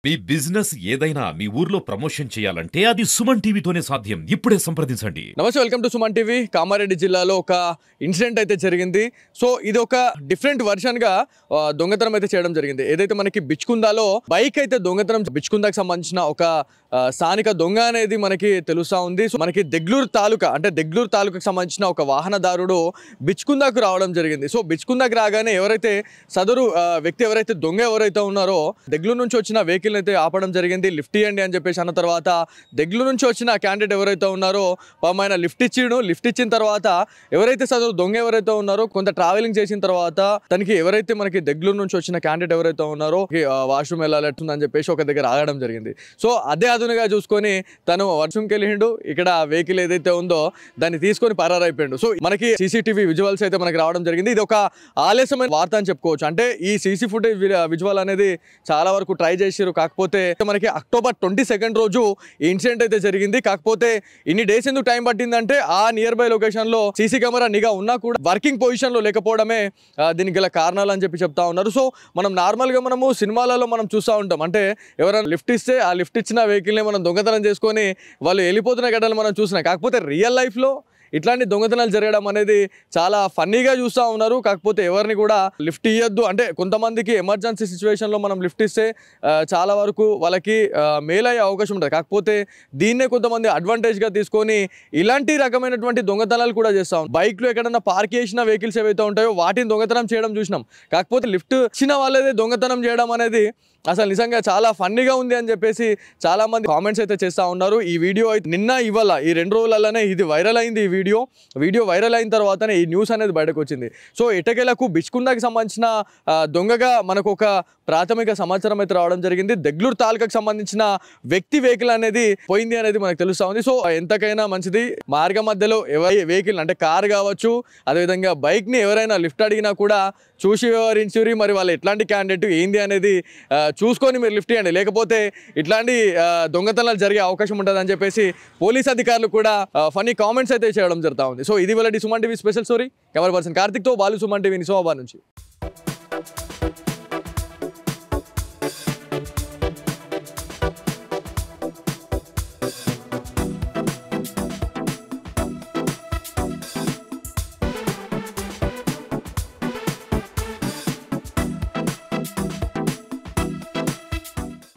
మీ business ఏదైనా మీ ఊర్లో promotion చేయాలంటే అది సుమన్ టీవీతోనే సాధ్యం. ఇప్పుడే సంప్రదించండి. నమస్తే, welcome to Suman TV. Kamareddy జిల్లాలో ఒక ఇన్సిడెంట్ అయితే జరిగింది. సో ఇది ఒక డిఫరెంట్ వర్షన్గా దొంగతనం అయితే చేయడం జరిగింది. ఏదైతే మనకి బిచ్కుందాలో బైక్ అయితే దొంగతనం, బిచ్కుందాకి సంబంధించిన ఒక స్థానిక దొంగ అనేది మనకి తెలుస్తూ ఉంది. సో మనకి దెగ్లూరు తాలూకాకు సంబంధించిన ఒక వాహనదారుడు బిచ్కుందాకు రావడం జరిగింది. సో బిచ్కుందాకు రాగానే ఎవరైతే సదరు వ్యక్తి ఎవరైతే దొంగ ఎవరైతే ఉన్నారో దెగ్లూరు నుంచి వచ్చిన వెహికల్ అయితే ఆపడం జరిగింది. లిఫ్ట్ ఇవ్వండి అని చెప్పేసి అన్న తర్వాత దెగ్లూరు నుంచి వచ్చిన క్యాండిడేట్ ఎవరైతే ఉన్నారో ఆయన లిఫ్ట్ ఇచ్చిన తర్వాత ఎవరైతే సదరు దొంగ ఎవరైతే ఉన్నారో కొంత ట్రావెలింగ్ చేసిన తర్వాత తనకి ఎవరైతే మనకి దెగ్లూరు నుంచి వచ్చిన క్యాండిడేట్ ఎవరైతే ఉన్నారో వాష్రూమ్ వెళ్ళాలని చెప్పేసి ఒక దగ్గర ఆగడం జరిగింది. సో అదే అదునుగా చూసుకొని తను వాష్రూమ్కి వెళ్ళిండు. ఇక్కడ వెహికల్ ఏదైతే ఉందో దాన్ని తీసుకొని పరారైపోయిండు. సో మనకి సీసీటీవీ విజువల్స్ అయితే మనకి రావడం జరిగింది. ఇది ఒక ఆలస్యమైన వార్త అని చెప్పుకోవచ్చు. అంటే ఈ సీసీ ఫుటేజ్ విజువల్ అనేది చాలా వరకు ట్రై చేసారు. కాకపోతే మనకి అక్టోబర్ 22 రోజు ఈ ఇన్సిడెంట్ అయితే జరిగింది. కాకపోతే ఇన్ని డేస్ ఎందుకు టైం పట్టిందంటే ఆ నియర్ బై లొకేషన్ లో సీసీ కెమెరా నిఘా ఉన్నా కూడా వర్కింగ్ పొజిషన్ లో లేకపోవడమే దీనికి గల కారణాలు అని చెప్తా ఉన్నారు. సో మనం నార్మల్ గా మనము సినిమాలలో మనం చూస్తూ ఉంటాం. అంటే ఎవరైనా లిఫ్ట్ ఇస్తే ఆ లిఫ్ట్ ఇచ్చిన వెహికల్ ని మనం దొంగతనం చేసుకొని వాళ్ళు వెళ్ళిపోతున్న ఘటనలు మనం చూసినాం. కాకపోతే రియల్ లైఫ్ లో ఇట్లాంటి దొంగతనాలు జరగడం అనేది చాలా ఫన్నీగా చూస్తూ ఉన్నారు. కాకపోతే ఎవరిని కూడా లిఫ్ట్ ఇవ్వద్దు. అంటే కొంతమందికి ఎమర్జెన్సీ సిచ్యువేషన్లో మనం లిఫ్ట్ ఇస్తే చాలా వరకు వాళ్ళకి మేల్ అయ్యే అవకాశం ఉంటుంది. కాకపోతే దీన్నే కొంతమంది అడ్వాంటేజ్గా తీసుకొని ఇలాంటి రకమైనటువంటి దొంగతనాలు కూడా చేస్తూ ఉంటాం. బైక్లో ఎక్కడన్నా పార్క్ చేసిన వెహికల్స్ ఏవైతే ఉంటాయో వాటిని దొంగతనం చేయడం చూసినాం. కాకపోతే లిఫ్ట్ ఇచ్చిన వాళ్ళదే దొంగతనం చేయడం అనేది అసలు నిజంగా చాలా ఫన్నీగా ఉంది అని చెప్పేసి చాలా మంది కామెంట్స్ అయితే చేస్తూ ఉన్నారు. ఈ వీడియో అయితే నిన్న ఇవాళ ఈ 2 రోజులలోనే ఇది వైరల్ అయింది. ఈ వీడియో వైరల్ అయిన తర్వాతనే ఈ న్యూస్ అనేది బయటకు వచ్చింది. సో ఎటకేలకు బిచ్కుందాకి సంబంధించిన దొంగగా మనకు ఒక ప్రాథమిక సమాచారం అయితే రావడం జరిగింది. దెగ్లూరు తాలూకాకు సంబంధించిన వ్యక్తి వెహికల్ అనేది పోయింది అనేది మనకు తెలుస్తూ ఉంది. సో ఎంతకైనా మంచిది, మార్గ మధ్యలో ఎవరి వెహికల్ అంటే కార్ కావచ్చు, అదేవిధంగా బైక్ని ఎవరైనా లిఫ్ట్ అడిగినా కూడా చూసి వ్యవహరించురి. మరి వాళ్ళు ఎట్లాంటి క్యాండిడేట్ ఏంది అనేది చూసుకొని మీరు లిఫ్ట్ ఇవ్వండి. లేకపోతే ఇట్లాంటి దొంగతనాలు జరిగే అవకాశం ఉంటుంది అని చెప్పేసి పోలీస్ అధికారులు కూడా ఫన్నీ కామెంట్స్ అయితే చేయడం జరుగుతూ ఉంది. సో ఇది వాళ్ళ Suman TV special story. Camera person కార్తిక్తో బాలు, సుమన్ టీవీ నిజామాబాద్ నుంచి.